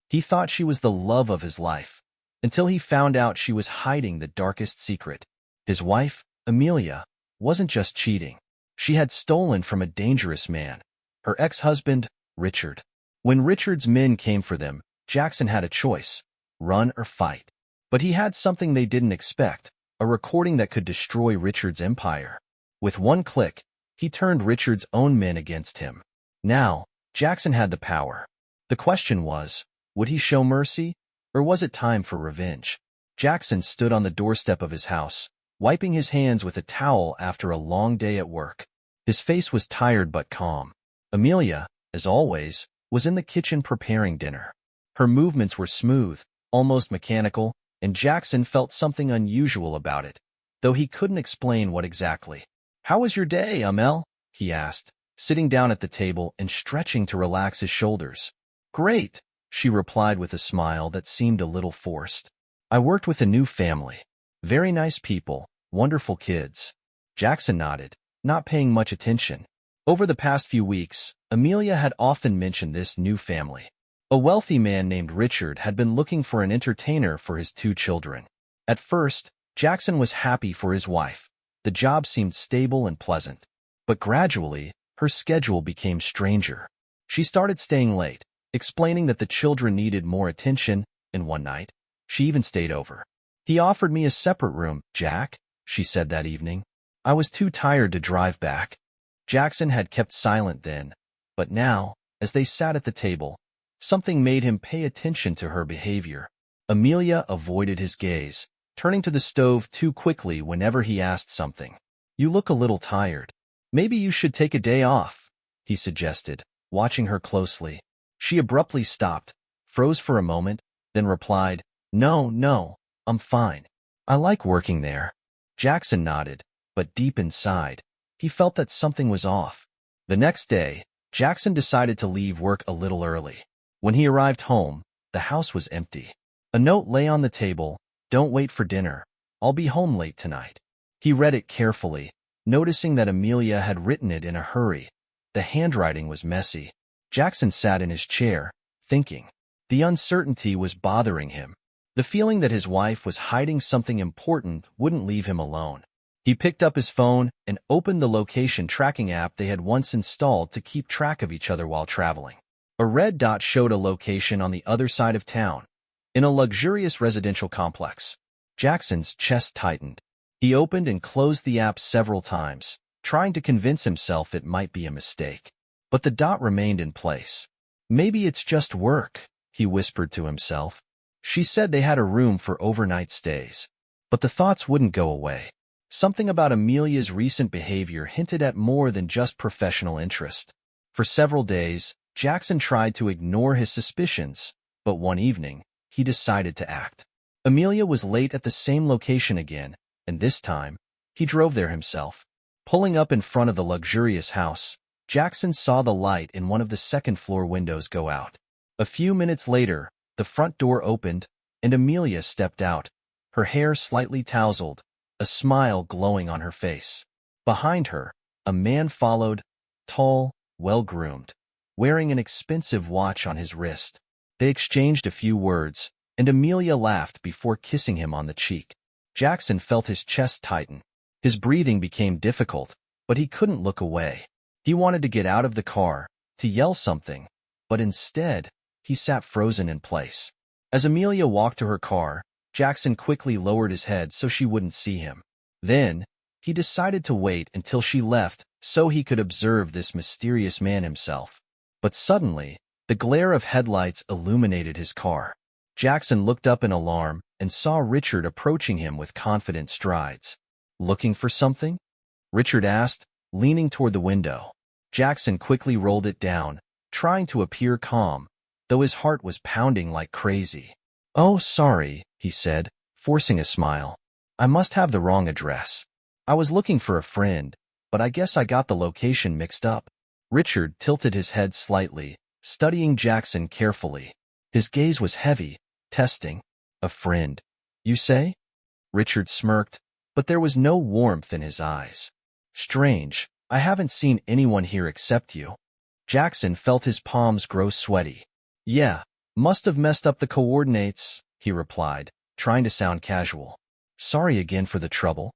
He thought she was the love of his life, until he found out she was hiding the darkest secret. His wife, Amelia, wasn't just cheating. She had stolen from a dangerous man, her ex-husband, Richard. When Richard's men came for them, Jackson had a choice: run or fight. But he had something they didn't expect, a recording that could destroy Richard's empire. With one click, he turned Richard's own men against him. Now, Jackson had the power. The question was, would he show mercy, or was it time for revenge? Jackson stood on the doorstep of his house, wiping his hands with a towel after a long day at work. His face was tired but calm. Amelia, as always, was in the kitchen preparing dinner. Her movements were smooth, almost mechanical, and Jackson felt something unusual about it, though he couldn't explain what exactly. "How was your day, Amel?" he asked, sitting down at the table and stretching to relax his shoulders. "Great," she replied with a smile that seemed a little forced. "I worked with a new family. Very nice people, wonderful kids." Jackson nodded, not paying much attention. Over the past few weeks, Amelia had often mentioned this new family. A wealthy man named Richard had been looking for an entertainer for his 2 children. At first, Jackson was happy for his wife. The job seemed stable and pleasant. But gradually, her schedule became stranger. She started staying late, explaining that the children needed more attention, and one night, she even stayed over. "He offered me a separate room, Jack," she said that evening. "I was too tired to drive back." Jackson had kept silent then, but now, as they sat at the table, something made him pay attention to her behavior. Amelia avoided his gaze, turning to the stove too quickly whenever he asked something. "You look a little tired. Maybe you should take a day off," he suggested, watching her closely. She abruptly stopped, froze for a moment, then replied, No, I'm fine. I like working there." Jackson nodded, but deep inside, he felt that something was off. The next day, Jackson decided to leave work a little early. When he arrived home, the house was empty. A note lay on the table: "Don't wait for dinner. I'll be home late tonight." He read it carefully, noticing that Amelia had written it in a hurry. The handwriting was messy. Jackson sat in his chair, thinking. The uncertainty was bothering him. The feeling that his wife was hiding something important wouldn't leave him alone. He picked up his phone and opened the location tracking app they had once installed to keep track of each other while traveling. A red dot showed a location on the other side of town, in a luxurious residential complex. Jackson's chest tightened. He opened and closed the app several times, trying to convince himself it might be a mistake. But the dot remained in place. "Maybe it's just work," he whispered to himself. She said they had a room for overnight stays. But the thoughts wouldn't go away. Something about Amelia's recent behavior hinted at more than just professional interest. For several days, Jackson tried to ignore his suspicions, but one evening, he decided to act. Amelia was late at the same location again, and this time, he drove there himself. Pulling up in front of the luxurious house, Jackson saw the light in one of the second-floor windows go out. A few minutes later, the front door opened, and Amelia stepped out, her hair slightly tousled, a smile glowing on her face. Behind her, a man followed, tall, well-groomed, wearing an expensive watch on his wrist. They exchanged a few words, and Amelia laughed before kissing him on the cheek. Jackson felt his chest tighten. His breathing became difficult, but he couldn't look away. He wanted to get out of the car, to yell something, but instead, he sat frozen in place. As Amelia walked to her car, Jackson quickly lowered his head so she wouldn't see him. Then, he decided to wait until she left so he could observe this mysterious man himself. But suddenly, the glare of headlights illuminated his car. Jackson looked up in alarm and saw Richard approaching him with confident strides. "Looking for something?" Richard asked, leaning toward the window. Jackson quickly rolled it down, trying to appear calm, though his heart was pounding like crazy. "Oh, sorry," he said, forcing a smile. "I must have the wrong address. I was looking for a friend, but I guess I got the location mixed up." Richard tilted his head slightly, studying Jackson carefully. His gaze was heavy, testing. "A friend, you say?" Richard smirked, but there was no warmth in his eyes. "Strange, I haven't seen anyone here except you." Jackson felt his palms grow sweaty. "Yeah, Must have messed up the coordinates, he replied, trying to sound casual. Sorry again for the trouble.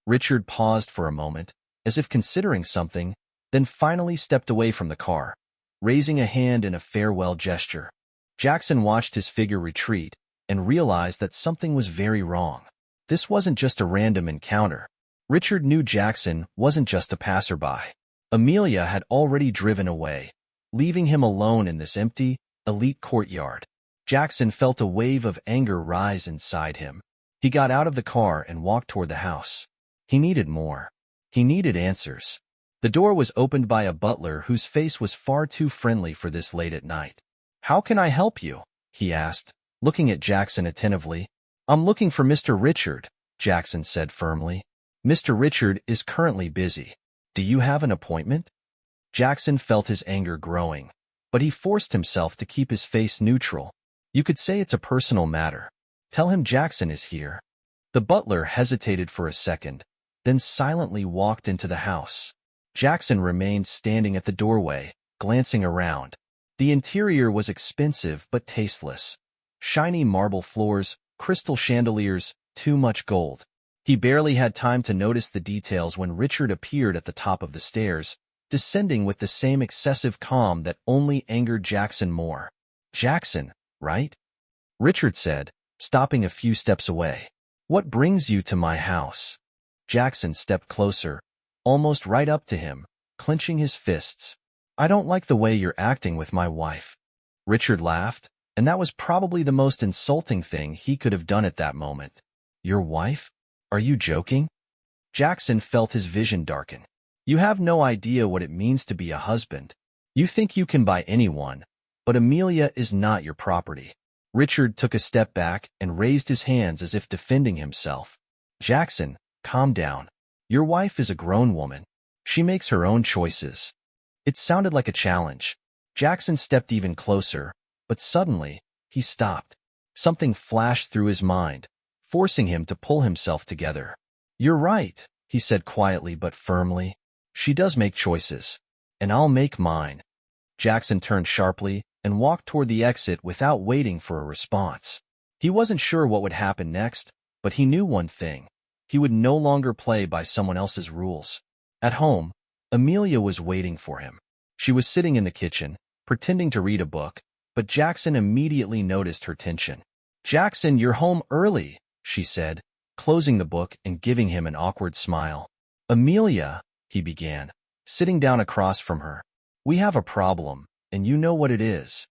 Richard paused for a moment, as if considering something, then finally stepped away from the car, raising a hand in a farewell gesture. Jackson watched his figure retreat and realized that something was very wrong. This wasn't just a random encounter. Richard knew Jackson wasn't just a passerby. Amelia had already driven away, leaving him alone in this empty, elite courtyard. Jackson felt a wave of anger rise inside him. He got out of the car and walked toward the house. He needed more. He needed answers. The door was opened by a butler whose face was far too friendly for this late at night. "How can I help you?" he asked, looking at Jackson attentively. "I'm looking for Mr. Richard," Jackson said firmly. "Mr. Richard is currently busy. Do you have an appointment?" Jackson felt his anger growing, but he forced himself to keep his face neutral. "You could say it's a personal matter. Tell him Jackson is here." The butler hesitated for a second, then silently walked into the house. Jackson remained standing at the doorway, glancing around. The interior was expensive but tasteless. Shiny marble floors, crystal chandeliers, too much gold. He barely had time to notice the details when Richard appeared at the top of the stairs, descending with the same excessive calm that only angered Jackson more. "Jackson, right?" Richard said, stopping a few steps away. "What brings you to my house?" Jackson stepped closer, almost right up to him, clenching his fists. "I don't like the way you're acting with my wife." Richard laughed, and that was probably the most insulting thing he could have done at that moment. "Your wife? Are you joking?" Jackson felt his vision darken. "You have no idea what it means to be a husband. You think you can buy anyone, but Amelia is not your property." Richard took a step back and raised his hands as if defending himself. "Jackson, calm down. Your wife is a grown woman. She makes her own choices." It sounded like a challenge. Jackson stepped even closer, but suddenly, he stopped. Something flashed through his mind, forcing him to pull himself together. "You're right," he said quietly but firmly. "She does make choices, and I'll make mine." Jackson turned sharply and walked toward the exit without waiting for a response. He wasn't sure what would happen next, but he knew one thing. He would no longer play by someone else's rules. At home, Amelia was waiting for him. She was sitting in the kitchen, pretending to read a book, but Jackson immediately noticed her tension. "Jackson, you're home early," she said, closing the book and giving him an awkward smile. "Amelia," he began, sitting down across from her. "We have a problem, and you know what it is."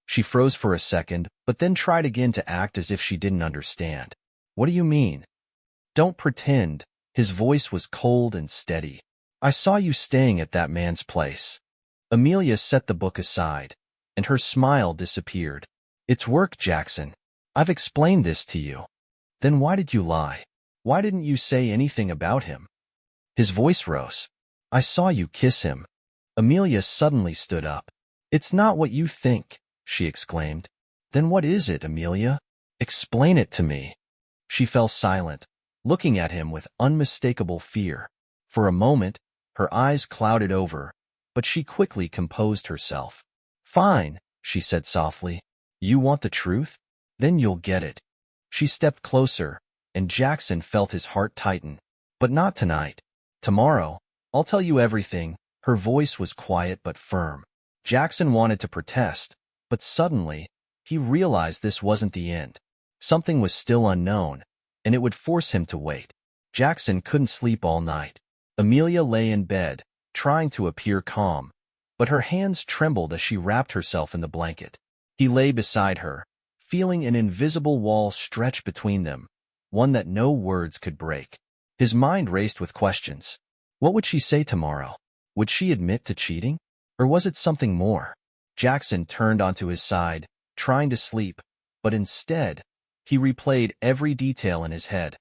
She froze for a second, but then tried again to act as if she didn't understand. "What do you mean?" "Don't pretend." His voice was cold and steady. "I saw you staying at that man's place." Amelia set the book aside, and her smile disappeared. "It's work, Jackson. I've explained this to you." "Then why did you lie? Why didn't you say anything about him?" His voice rose. "I saw you kiss him." Amelia suddenly stood up. "It's not what you think," she exclaimed. "Then what is it, Amelia? Explain it to me." She fell silent, looking at him with unmistakable fear. For a moment, her eyes clouded over, but she quickly composed herself. "Fine," she said softly. "You want the truth? Then you'll get it." She stepped closer, and Jackson felt his heart tighten. "But not tonight. Tomorrow, I'll tell you everything." Her voice was quiet but firm. Jackson wanted to protest, but suddenly, he realized this wasn't the end. Something was still unknown, and it would force him to wait. Jackson couldn't sleep all night. Amelia lay in bed, trying to appear calm, but her hands trembled as she wrapped herself in the blanket. He lay beside her, feeling an invisible wall stretch between them, one that no words could break. His mind raced with questions. What would she say tomorrow? Would she admit to cheating? Or was it something more? Jackson turned onto his side, trying to sleep, but instead, he replayed every detail in his head.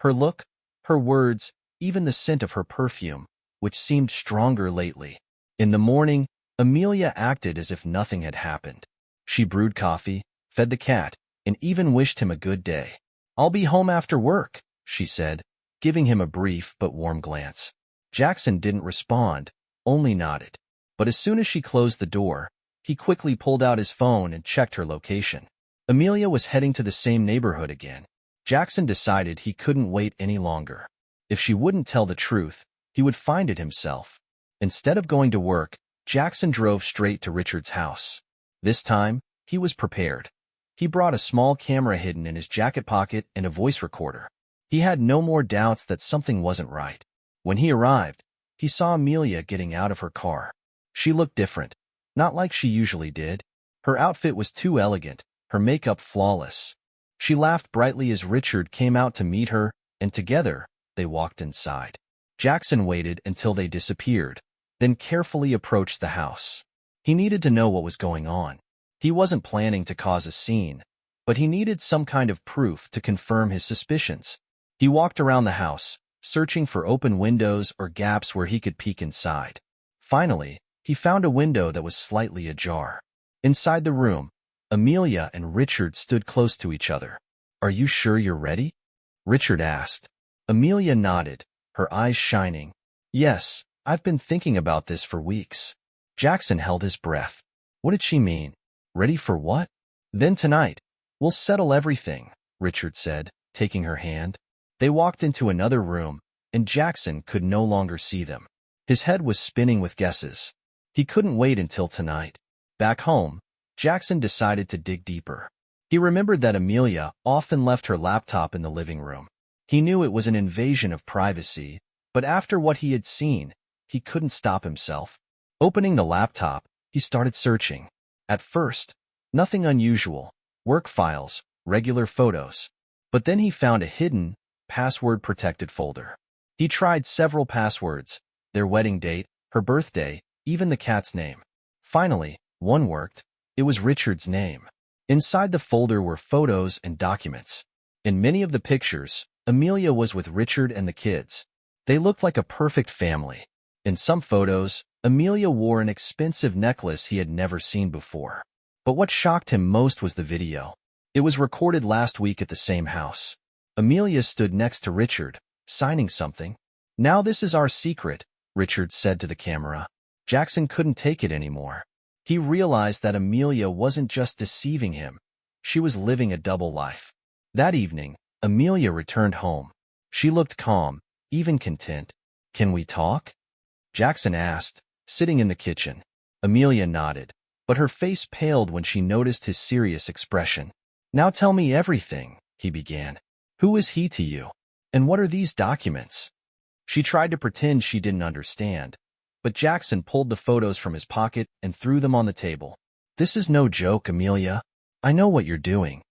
Her look, her words, even the scent of her perfume, which seemed stronger lately. In the morning, Amelia acted as if nothing had happened. She brewed coffee, fed the cat, and even wished him a good day. "I'll be home after work," she said, giving him a brief but warm glance. Jackson didn't respond, only nodded. But as soon as she closed the door, He quickly pulled out his phone and checked her location. Amelia was heading to the same neighborhood again. Jackson decided he couldn't wait any longer. If she wouldn't tell the truth, he would find it himself. Instead of going to work, Jackson drove straight to Richard's house. This time, he was prepared. He brought a small camera hidden in his jacket pocket and a voice recorder. He had no more doubts that something wasn't right. When he arrived, he saw Amelia getting out of her car. She looked different, not like she usually did. Her outfit was too elegant, her makeup flawless. She laughed brightly as Richard came out to meet her, and together, they walked inside. Jackson waited until they disappeared, then carefully approached the house. He needed to know what was going on. He wasn't planning to cause a scene, but he needed some kind of proof to confirm his suspicions. He walked around the house, searching for open windows or gaps where he could peek inside. Finally, he found a window that was slightly ajar. Inside the room, Amelia and Richard stood close to each other. "Are you sure you're ready?" Richard asked. Amelia nodded, her eyes shining. "Yes, I've been thinking about this for weeks." Jackson held his breath. What did she mean? Ready for what? "Then tonight, we'll settle everything," Richard said, taking her hand. They walked into another room, and Jackson could no longer see them. His head was spinning with guesses. He couldn't wait until tonight. Back home, Jackson decided to dig deeper. He remembered that Amelia often left her laptop in the living room. He knew it was an invasion of privacy, but after what he had seen, he couldn't stop himself. Opening the laptop, he started searching. At first, nothing unusual, work files, regular photos. But then he found a hidden, password-protected folder. He tried several passwords, their wedding date, her birthday, even the cat's name. Finally, one worked. It was Richard's name. Inside the folder were photos and documents. In many of the pictures, Amelia was with Richard and the kids. They looked like a perfect family. In some photos, Amelia wore an expensive necklace he had never seen before. But what shocked him most was the video. It was recorded last week at the same house. Amelia stood next to Richard, signing something. "Now this is our secret," Richard said to the camera. Jackson couldn't take it anymore. He realized that Amelia wasn't just deceiving him. She was living a double life. That evening, Amelia returned home. She looked calm, even content. "Can we talk?" Jackson asked, sitting in the kitchen. Amelia nodded, but her face paled when she noticed his serious expression. "Now tell me everything," he began. "Who is he to you? And what are these documents?" She tried to pretend she didn't understand, but Jackson pulled the photos from his pocket and threw them on the table. "This is no joke, Amelia. I know what you're doing."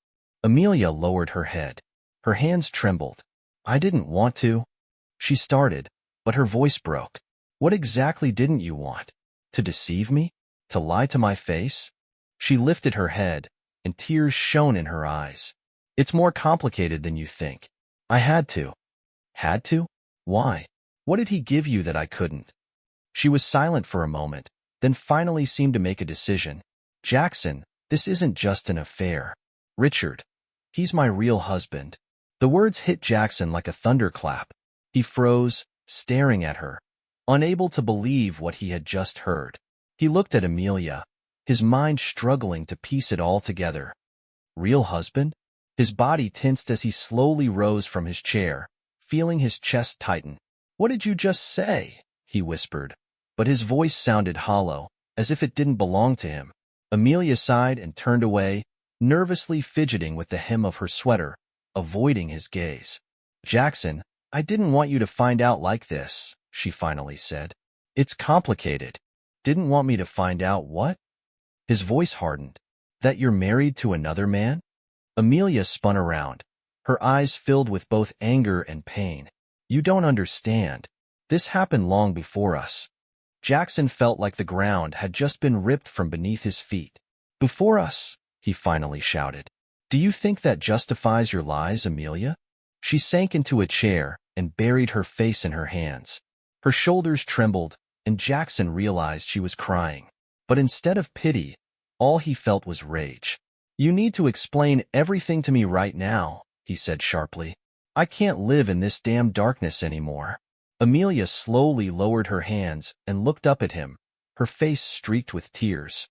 Amelia lowered her head. Her hands trembled. "I didn't want to." She started, but her voice broke. "What exactly didn't you want? To deceive me? To lie to my face?" She lifted her head, and tears shone in her eyes. "It's more complicated than you think. I had to." "Had to? Why? What did he give you that I couldn't?" She was silent for a moment, then finally seemed to make a decision. "Jackson, this isn't just an affair. Richard, he's my real husband." The words hit Jackson like a thunderclap. He froze, staring at her, unable to believe what he had just heard. He looked at Amelia, his mind struggling to piece it all together. Real husband? His body tensed as he slowly rose from his chair, feeling his chest tighten. "What did you just say?" he whispered, but his voice sounded hollow, as if it didn't belong to him. Amelia sighed and turned away, nervously fidgeting with the hem of her sweater, avoiding his gaze. "Jackson, I didn't want you to find out like this," she finally said. "It's complicated." "Didn't want me to find out what?" His voice hardened. "That you're married to another man?" Amelia spun around, her eyes filled with both anger and pain. "You don't understand. This happened long before us." Jackson felt like the ground had just been ripped from beneath his feet. "Before us?" he finally shouted. "Do you think that justifies your lies, Amelia?" She sank into a chair and buried her face in her hands. Her shoulders trembled, and Jackson realized she was crying. But instead of pity, all he felt was rage. "You need to explain everything to me right now," he said sharply. "I can't live in this damn darkness anymore." Amelia slowly lowered her hands and looked up at him, her face streaked with tears.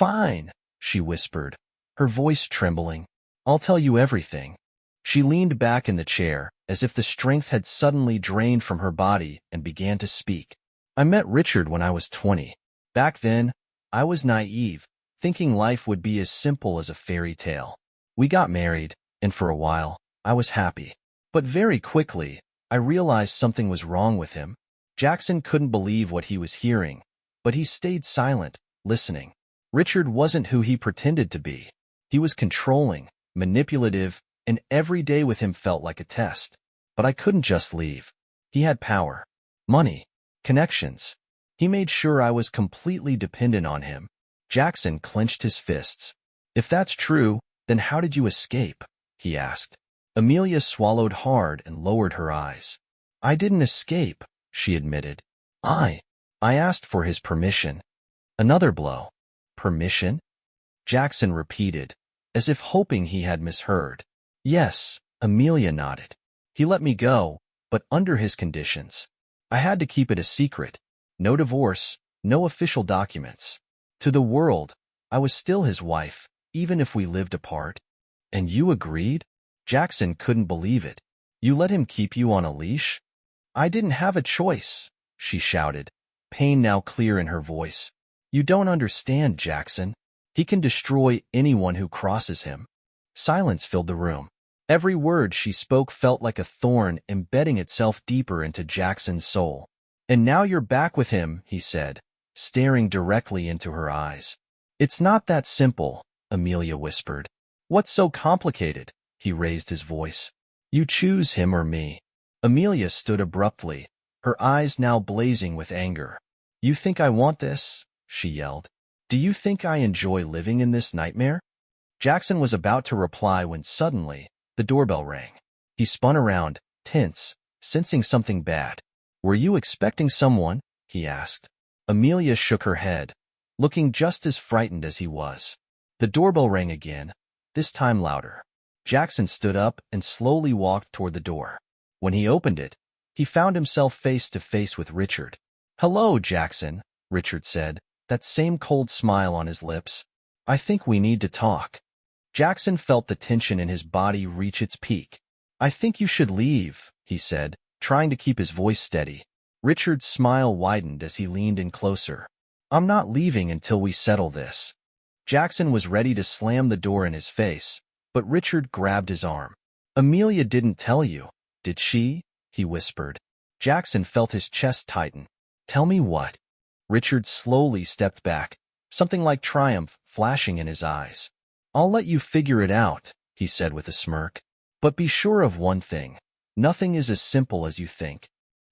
Fine, she whispered, her voice trembling. I'll tell you everything. She leaned back in the chair, as if the strength had suddenly drained from her body, and began to speak. I met Richard when I was 20. Back then, I was naive, thinking life would be as simple as a fairy tale. We got married, and for a while, I was happy. But very quickly, I realized something was wrong with him. Jackson couldn't believe what he was hearing, but he stayed silent, listening. Richard wasn't who he pretended to be. He was controlling, manipulative, and every day with him felt like a test. But I couldn't just leave. He had power, money, connections. He made sure I was completely dependent on him. Jackson clenched his fists. If that's true, then how did you escape? He asked. Amelia swallowed hard and lowered her eyes. I didn't escape, she admitted. I asked for his permission. Another blow. Permission? Jackson repeated, as if hoping he had misheard. Yes, Amelia nodded. He let me go, but under his conditions. I had to keep it a secret. No divorce, no official documents. To the world, I was still his wife, even if we lived apart. And you agreed? Jackson couldn't believe it. You let him keep you on a leash? I didn't have a choice, she shouted, pain now clear in her voice. You don't understand, Jackson. He can destroy anyone who crosses him. Silence filled the room. Every word she spoke felt like a thorn embedding itself deeper into Jackson's soul. And now you're back with him, he said, staring directly into her eyes. It's not that simple, Amelia whispered. What's so complicated? He raised his voice. You choose him or me. Amelia stood abruptly, her eyes now blazing with anger. You think I want this? She yelled. Do you think I enjoy living in this nightmare? Jackson was about to reply when suddenly, the doorbell rang. He spun around, tense, sensing something bad. Were you expecting someone? He asked. Amelia shook her head, looking just as frightened as he was. The doorbell rang again, this time louder. Jackson stood up and slowly walked toward the door. When he opened it, he found himself face to face with Richard. Hello, Jackson, Richard said, that same cold smile on his lips. I think we need to talk. Jackson felt the tension in his body reach its peak. I think you should leave, he said, trying to keep his voice steady. Richard's smile widened as he leaned in closer. I'm not leaving until we settle this. Jackson was ready to slam the door in his face, but Richard grabbed his arm. Amelia didn't tell you, did she? He whispered. Jackson felt his chest tighten. Tell me what? Richard slowly stepped back, something like triumph flashing in his eyes. I'll let you figure it out, he said with a smirk. But be sure of one thing. Nothing is as simple as you think.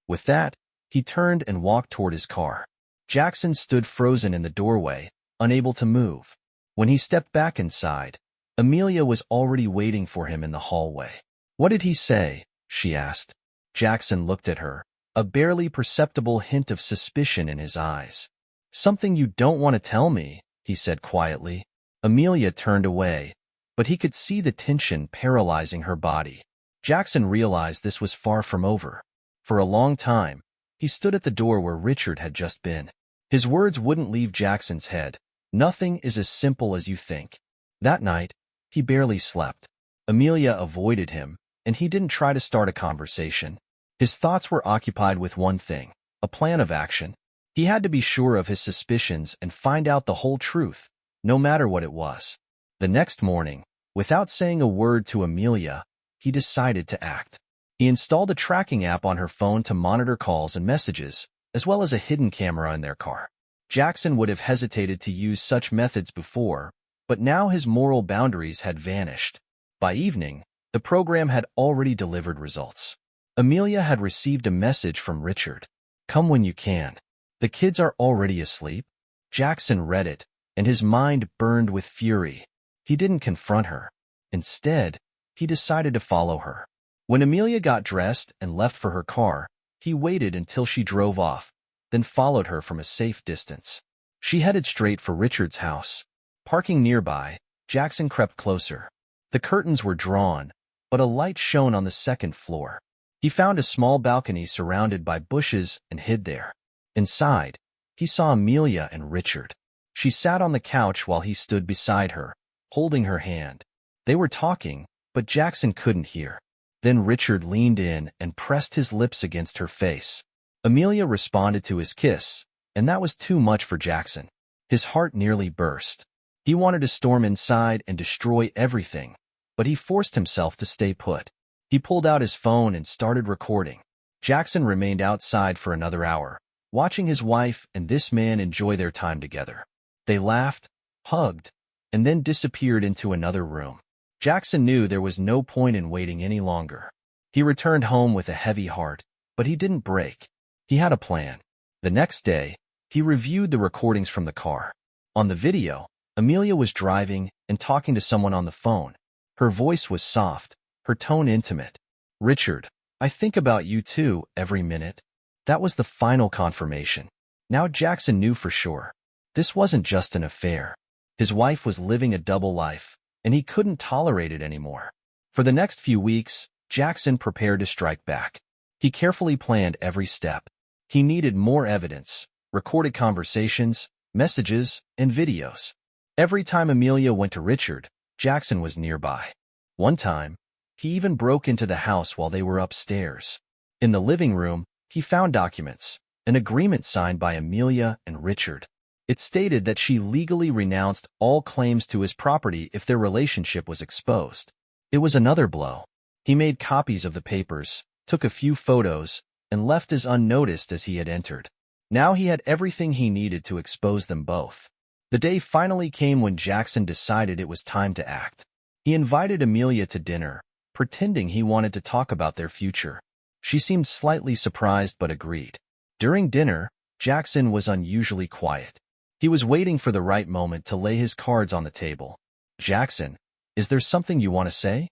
With that, he turned and walked toward his car. Jackson stood frozen in the doorway, unable to move. When he stepped back inside, Amelia was already waiting for him in the hallway. What did he say? She asked. Jackson looked at her, a barely perceptible hint of suspicion in his eyes. Something you don't want to tell me, he said quietly. Amelia turned away, but he could see the tension paralyzing her body. Jackson realized this was far from over. For a long time, he stood at the door where Richard had just been. His words wouldn't leave Jackson's head. Nothing is as simple as you think. That night, he barely slept. Amelia avoided him, and he didn't try to start a conversation. His thoughts were occupied with one thing, a plan of action. He had to be sure of his suspicions and find out the whole truth, no matter what it was. The next morning, without saying a word to Amelia, he decided to act. He installed a tracking app on her phone to monitor calls and messages, as well as a hidden camera in their car. Jackson would have hesitated to use such methods before, but now his moral boundaries had vanished. By evening, the program had already delivered results. Amelia had received a message from Richard. Come when you can. The kids are already asleep. Jackson read it, and his mind burned with fury. He didn't confront her. Instead, he decided to follow her. When Amelia got dressed and left for her car, he waited until she drove off, then followed her from a safe distance. She headed straight for Richard's house. Parking nearby, Jackson crept closer. The curtains were drawn, but a light shone on the second floor. He found a small balcony surrounded by bushes and hid there. Inside, he saw Amelia and Richard. She sat on the couch while he stood beside her, holding her hand. They were talking, but Jackson couldn't hear. Then Richard leaned in and pressed his lips against her face. Amelia responded to his kiss, and that was too much for Jackson. His heart nearly burst. He wanted to storm inside and destroy everything, but he forced himself to stay put. He pulled out his phone and started recording. Jackson remained outside for another hour, watching his wife and this man enjoy their time together. They laughed, hugged, and then disappeared into another room. Jackson knew there was no point in waiting any longer. He returned home with a heavy heart, but he didn't break. He had a plan. The next day, he reviewed the recordings from the car. On the video, Amelia was driving and talking to someone on the phone. Her voice was soft, her tone intimate. "Richard, I think about you too every minute." That was the final confirmation. Now Jackson knew for sure. This wasn't just an affair. His wife was living a double life, and he couldn't tolerate it anymore. For the next few weeks, Jackson prepared to strike back. He carefully planned every step. He needed more evidence, recorded conversations, messages, and videos. Every time Amelia went to Richard, Jackson was nearby. One time, he even broke into the house while they were upstairs. In the living room, he found documents, an agreement signed by Amelia and Richard. It stated that she legally renounced all claims to his property if their relationship was exposed. It was another blow. He made copies of the papers, took a few photos, and left as unnoticed as he had entered. Now he had everything he needed to expose them both. The day finally came when Jackson decided it was time to act. He invited Amelia to dinner, pretending he wanted to talk about their future. She seemed slightly surprised but agreed. During dinner, Jackson was unusually quiet. He was waiting for the right moment to lay his cards on the table. "Jackson, is there something you want to say?"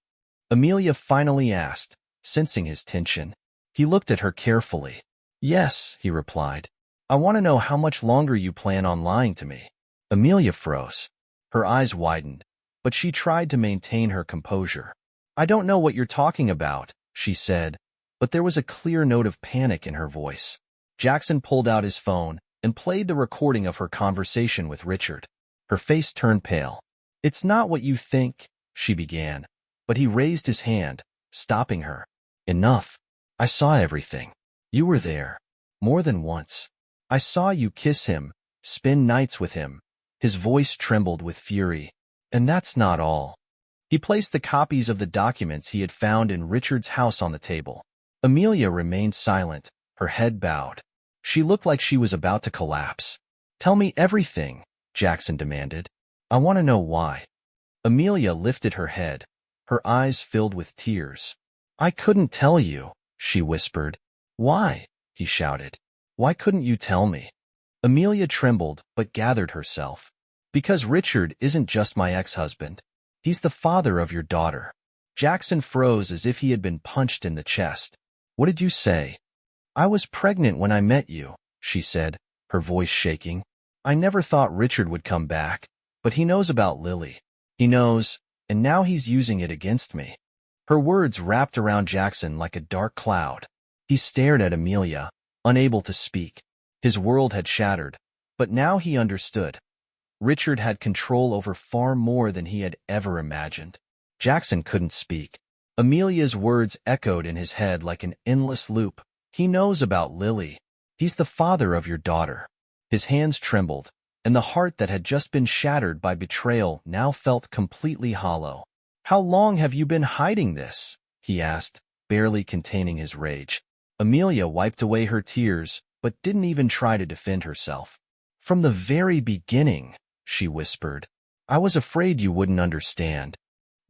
Amelia finally asked, sensing his tension. He looked at her carefully. "Yes," he replied. "I want to know how much longer you plan on lying to me." Amelia froze. Her eyes widened, but she tried to maintain her composure. "I don't know what you're talking about," she said, but there was a clear note of panic in her voice. Jackson pulled out his phone and played the recording of her conversation with Richard. Her face turned pale. "It's not what you think," she began, but he raised his hand, stopping her. "Enough. I saw everything. You were there. More than once. I saw you kiss him, spend nights with him." His voice trembled with fury. "And that's not all." He placed the copies of the documents he had found in Richard's house on the table. Amelia remained silent, her head bowed. She looked like she was about to collapse. "Tell me everything," Jackson demanded. "I want to know why." Amelia lifted her head, her eyes filled with tears. "I couldn't tell you," she whispered. "Why?" he shouted. "Why couldn't you tell me?" Amelia trembled but gathered herself. "Because Richard isn't just my ex-husband. He's the father of your daughter." Jackson froze as if he had been punched in the chest. "What did you say?" "I was pregnant when I met you," she said, her voice shaking. "I never thought Richard would come back, but he knows about Lily. He knows, and now he's using it against me." Her words wrapped around Jackson like a dark cloud. He stared at Amelia, unable to speak. His world had shattered, but now he understood. Richard had control over far more than he had ever imagined. Jackson couldn't speak. Amelia's words echoed in his head like an endless loop. "He knows about Lily. He's the father of your daughter." His hands trembled, and the heart that had just been shattered by betrayal now felt completely hollow. "How long have you been hiding this?" he asked, barely containing his rage. Amelia wiped away her tears, but didn't even try to defend herself. "From the very beginning," she whispered. "I was afraid you wouldn't understand."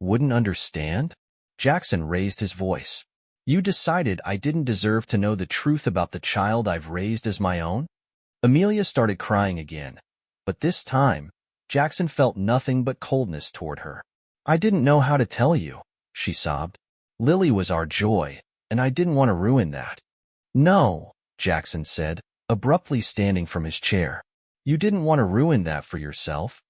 "Wouldn't understand?" Jackson raised his voice. "You decided I didn't deserve to know the truth about the child I've raised as my own?" Amelia started crying again, but this time, Jackson felt nothing but coldness toward her. "I didn't know how to tell you," she sobbed. "Lily was our joy, and I didn't want to ruin that." "No," Jackson said, abruptly standing from his chair. "You didn't want to ruin that for yourself."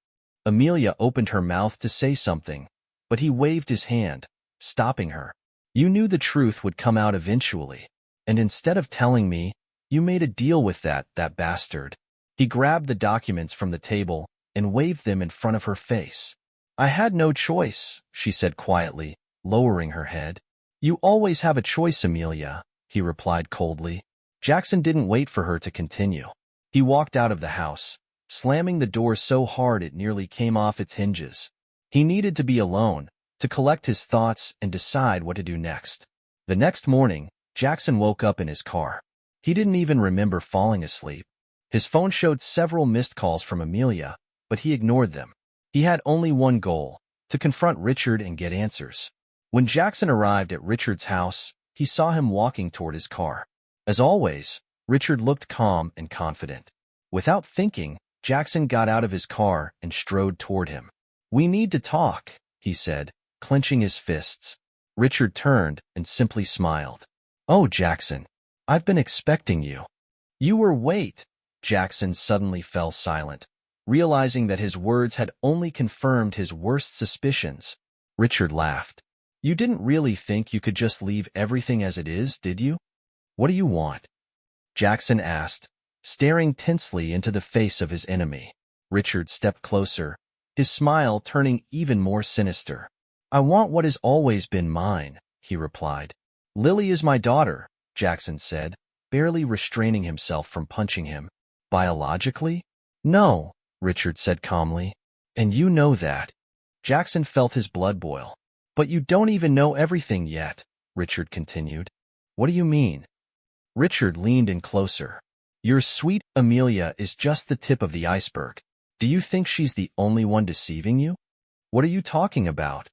Amelia opened her mouth to say something, but he waved his hand, stopping her. "You knew the truth would come out eventually, and instead of telling me, you made a deal with that bastard." He grabbed the documents from the table and waved them in front of her face. I had no choice, she said quietly, lowering her head. You always have a choice, Amelia, he replied coldly. Jackson didn't wait for her to continue. He walked out of the house, slamming the door so hard it nearly came off its hinges. He needed to be alone, to collect his thoughts and decide what to do next. The next morning, Jackson woke up in his car. He didn't even remember falling asleep. His phone showed several missed calls from Amelia, but he ignored them. He had only one goal, to confront Richard and get answers. When Jackson arrived at Richard's house, he saw him walking toward his car. As always, Richard looked calm and confident. Without thinking, Jackson got out of his car and strode toward him. We need to talk, he said, clenching his fists. Richard turned and simply smiled. Oh, Jackson, I've been expecting you. Wait. Jackson suddenly fell silent, realizing that his words had only confirmed his worst suspicions. Richard laughed. You didn't really think you could just leave everything as it is, did you? What do you want? Jackson asked, staring tensely into the face of his enemy. Richard stepped closer, his smile turning even more sinister. I want what has always been mine, he replied. Lily is my daughter, Jackson said, barely restraining himself from punching him. Biologically? No, Richard said calmly. And you know that. Jackson felt his blood boil. But you don't even know everything yet, Richard continued. What do you mean? Richard leaned in closer. Your sweet Amelia is just the tip of the iceberg. Do you think she's the only one deceiving you? What are you talking about?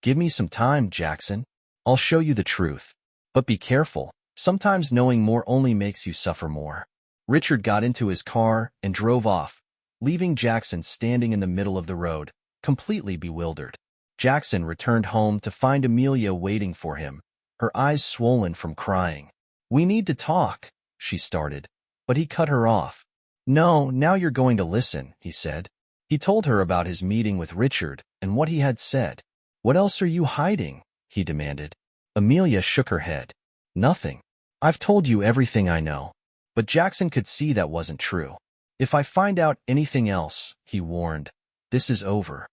Give me some time, Jackson. I'll show you the truth. But be careful. Sometimes knowing more only makes you suffer more. Richard got into his car and drove off, leaving Jackson standing in the middle of the road, completely bewildered. Jackson returned home to find Amelia waiting for him, her eyes swollen from crying. We need to talk, she started, but he cut her off. No, now you're going to listen, he said. He told her about his meeting with Richard and what he had said. What else are you hiding? He demanded. Amelia shook her head. Nothing. I've told you everything I know. But Jackson could see that wasn't true. If I find out anything else, he warned, this is over.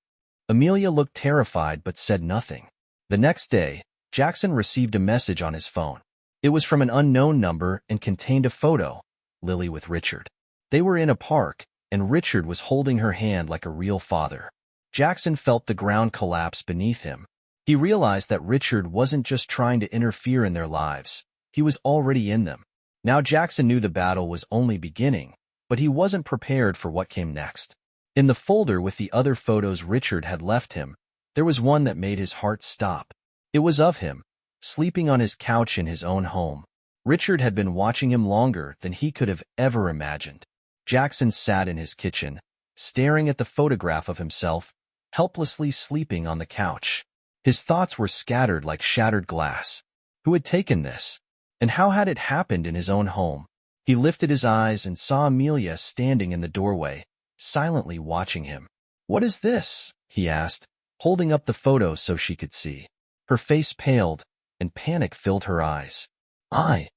Amelia looked terrified but said nothing. The next day, Jackson received a message on his phone. It was from an unknown number and contained a photo, Lily with Richard. They were in a park, and Richard was holding her hand like a real father. Jackson felt the ground collapse beneath him. He realized that Richard wasn't just trying to interfere in their lives. He was already in them. Now Jackson knew the battle was only beginning, but he wasn't prepared for what came next. In the folder with the other photos Richard had left him, there was one that made his heart stop. It was of him, sleeping on his couch in his own home. Richard had been watching him longer than he could have ever imagined. Jackson sat in his kitchen, staring at the photograph of himself, helplessly sleeping on the couch. His thoughts were scattered like shattered glass. Who had taken this? And how had it happened in his own home? He lifted his eyes and saw Amelia standing in the doorway, silently watching him. What is this? He asked, holding up the photo so she could see. Her face paled, and panic filled her eyes. I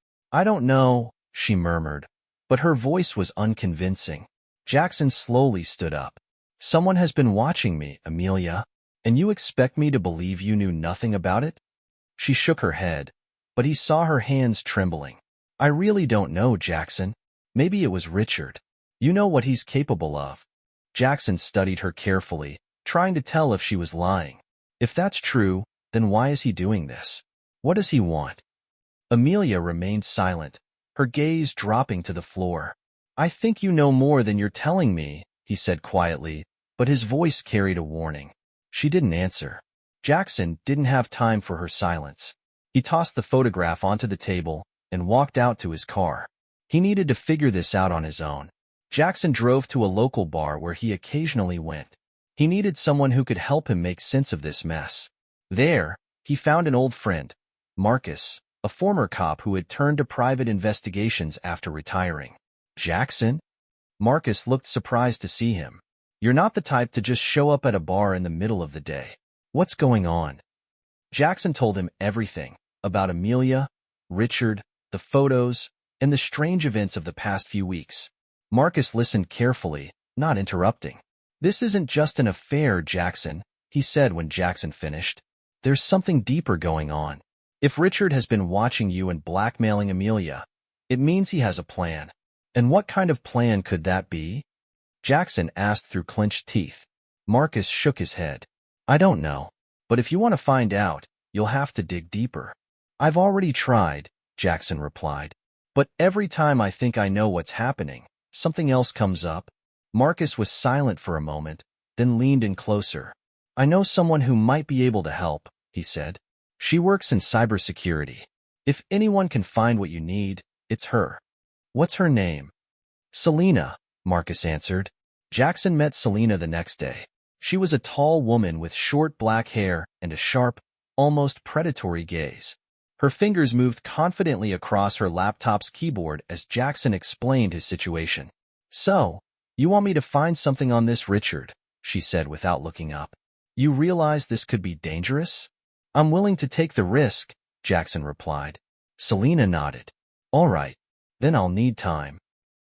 don't know, she murmured, but her voice was unconvincing. Jackson slowly stood up. Someone has been watching me, Amelia, and you expect me to believe you knew nothing about it? She shook her head, but he saw her hands trembling. I really don't know, Jackson. Maybe it was Richard. You know what he's capable of. Jackson studied her carefully, trying to tell if she was lying. If that's true, then why is he doing this? What does he want? Amelia remained silent, her gaze dropping to the floor. I think you know more than you're telling me, he said quietly, but his voice carried a warning. She didn't answer. Jackson didn't have time for her silence. He tossed the photograph onto the table and walked out to his car. He needed to figure this out on his own. Jackson drove to a local bar where he occasionally went. He needed someone who could help him make sense of this mess. There, he found an old friend, Marcus, a former cop who had turned to private investigations after retiring. Jackson? Marcus looked surprised to see him. You're not the type to just show up at a bar in the middle of the day. What's going on? Jackson told him everything about Amelia, Richard, the photos, and the strange events of the past few weeks. Marcus listened carefully, not interrupting. "This isn't just an affair, Jackson," he said when Jackson finished. "There's something deeper going on. If Richard has been watching you and blackmailing Amelia, it means he has a plan. And what kind of plan could that be?" Jackson asked through clenched teeth. Marcus shook his head. "I don't know. But if you want to find out, you'll have to dig deeper." "I've already tried," Jackson replied. "But every time I think I know what's happening, something else comes up." Marcus was silent for a moment, then leaned in closer. "I know someone who might be able to help," he said. "She works in cybersecurity. If anyone can find what you need, it's her." "What's her name?" "Selena," Marcus answered. Jackson met Selena the next day. She was a tall woman with short black hair and a sharp, almost predatory gaze. Her fingers moved confidently across her laptop's keyboard as Jackson explained his situation. "So, you want me to find something on this Richard?" she said without looking up. "You realize this could be dangerous?" "I'm willing to take the risk," Jackson replied. Selena nodded. "All right, then I'll need time."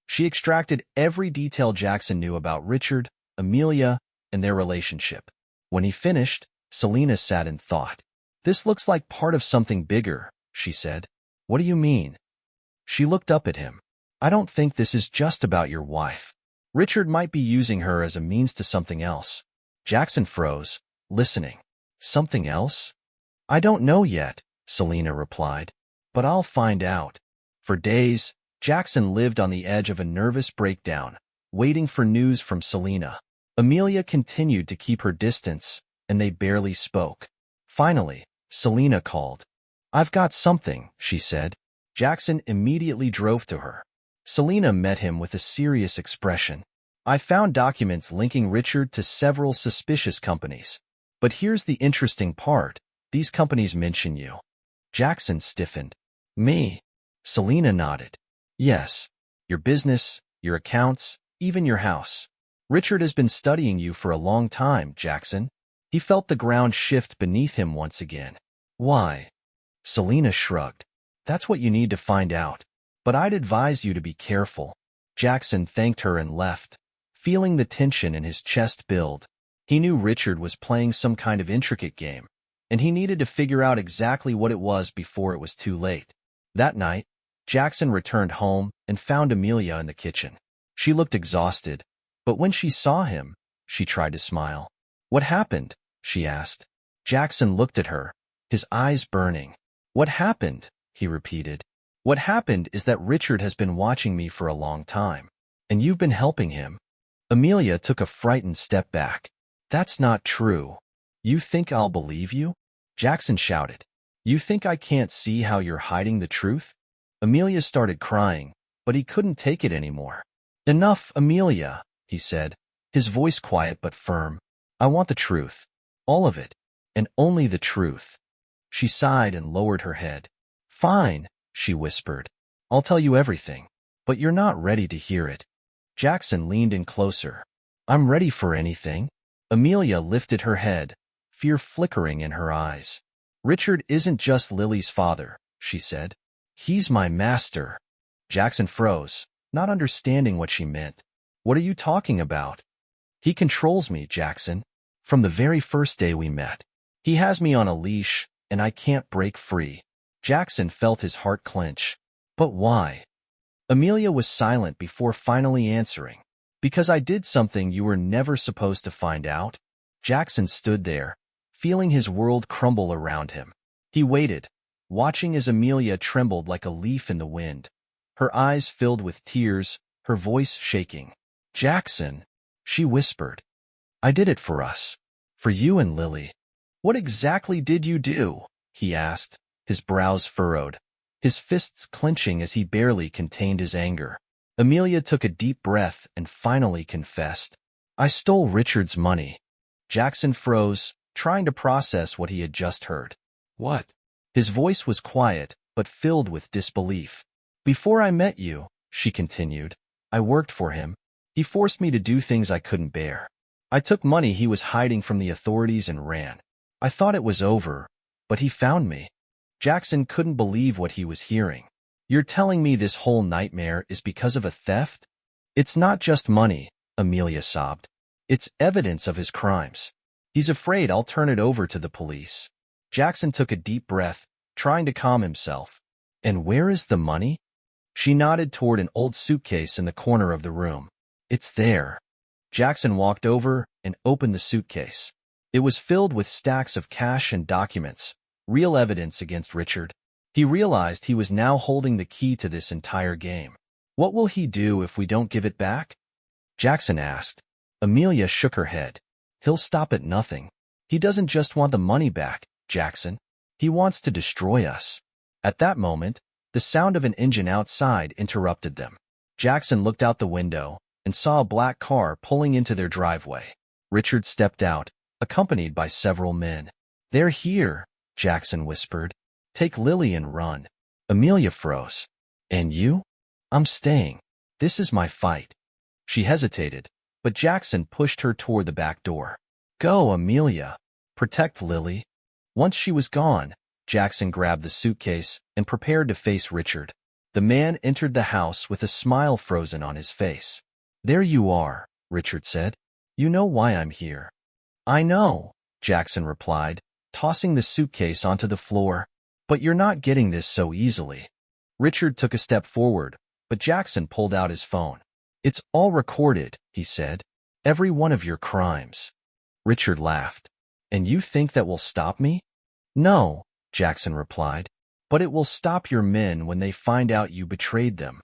She extracted every detail Jackson knew about Richard, Amelia, and their relationship. When he finished, Selena sat in thought. "This looks like part of something bigger," she said. "What do you mean?" She looked up at him. "I don't think this is just about your wife. Richard might be using her as a means to something else." Jackson froze, listening. "Something else?" "I don't know yet," Selena replied. "But I'll find out." For days, Jackson lived on the edge of a nervous breakdown, waiting for news from Selena. Amelia continued to keep her distance, and they barely spoke. Finally, Selena called. "I've got something," she said. Jackson immediately drove to her. Selena met him with a serious expression. "I found documents linking Richard to several suspicious companies. But here's the interesting part. These companies mention you." Jackson stiffened. "Me?" Selena nodded. "Yes. Your business, your accounts, even your house. Richard has been studying you for a long time, Jackson." He felt the ground shift beneath him once again. "Why?" Selena shrugged. "That's what you need to find out. But I'd advise you to be careful." Jackson thanked her and left, feeling the tension in his chest build. He knew Richard was playing some kind of intricate game, and he needed to figure out exactly what it was before it was too late. That night, Jackson returned home and found Amelia in the kitchen. She looked exhausted, but when she saw him, she tried to smile. "What happened?" she asked. Jackson looked at her, his eyes burning. "What happened?" he repeated. "What happened is that Richard has been watching me for a long time, and you've been helping him." Amelia took a frightened step back. "That's not true." "You think I'll believe you?" Jackson shouted. "You think I can't see how you're hiding the truth?" Amelia started crying, but he couldn't take it anymore. "Enough, Amelia," he said, his voice quiet but firm. "I want the truth. All of it. And only the truth." She sighed and lowered her head. "Fine," she whispered. "I'll tell you everything. But you're not ready to hear it." Jackson leaned in closer. "I'm ready for anything." Amelia lifted her head, fear flickering in her eyes. "Richard isn't just Lily's father," she said. "He's my master." Jackson froze, not understanding what she meant. "What are you talking about?" "He controls me, Jackson. From the very first day we met. He has me on a leash, and I can't break free." Jackson felt his heart clench. "But why?" Amelia was silent before finally answering. "Because I did something you were never supposed to find out." Jackson stood there, feeling his world crumble around him. He waited, watching as Amelia trembled like a leaf in the wind. Her eyes filled with tears, her voice shaking. "Jackson," she whispered. "I did it for us. For you and Lily." "What exactly did you do?" he asked, his brows furrowed, his fists clenching as he barely contained his anger. Amelia took a deep breath and finally confessed. "I stole Richard's money." Jackson froze, trying to process what he had just heard. "What?" His voice was quiet, but filled with disbelief. "Before I met you," she continued, "I worked for him. He forced me to do things I couldn't bear. I took money he was hiding from the authorities and ran. I thought it was over, but he found me." Jackson couldn't believe what he was hearing. "You're telling me this whole nightmare is because of a theft?" "It's not just money," Amelia sobbed. It's evidence of his crimes. He's afraid I'll turn it over to the police. Jackson took a deep breath, trying to calm himself. And where is the money? She nodded toward an old suitcase in the corner of the room. It's there. Jackson walked over and opened the suitcase. It was filled with stacks of cash and documents, real evidence against Richard. He realized he was now holding the key to this entire game. What will he do if we don't give it back? Jackson asked. Amelia shook her head. He'll stop at nothing. He doesn't just want the money back, Jackson. He wants to destroy us. At that moment, the sound of an engine outside interrupted them. Jackson looked out the window and saw a black car pulling into their driveway. Richard stepped out, accompanied by several men. They're here, Jackson whispered. Take Lily and run. Amelia froze. And you? I'm staying. This is my fight. She hesitated, but Jackson pushed her toward the back door. Go, Amelia. Protect Lily. Once she was gone, Jackson grabbed the suitcase and prepared to face Richard. The man entered the house with a smile frozen on his face. There you are, Richard said. You know why I'm here. I know, Jackson replied, tossing the suitcase onto the floor. But you're not getting this so easily. Richard took a step forward, but Jackson pulled out his phone. It's all recorded, he said. Every one of your crimes. Richard laughed. And you think that will stop me? No, Jackson replied. But it will stop your men when they find out you betrayed them.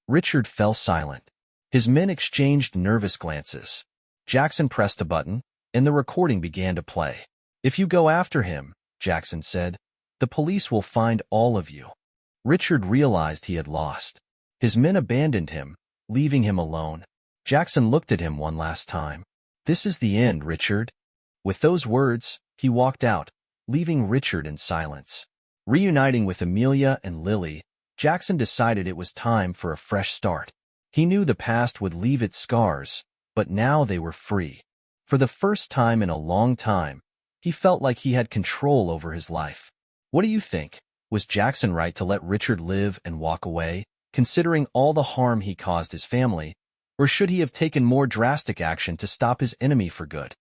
Richard fell silent. His men exchanged nervous glances. Jackson pressed a button, and the recording began to play. If you go after him, Jackson said, the police will find all of you. Richard realized he had lost. His men abandoned him, leaving him alone. Jackson looked at him one last time. This is the end, Richard. With those words, he walked out, leaving Richard in silence. Reuniting with Amelia and Lily, Jackson decided it was time for a fresh start. He knew the past would leave its scars, but now they were free. For the first time in a long time, he felt like he had control over his life. What do you think? Was Jackson right to let Richard live and walk away, considering all the harm he caused his family, or should he have taken more drastic action to stop his enemy for good?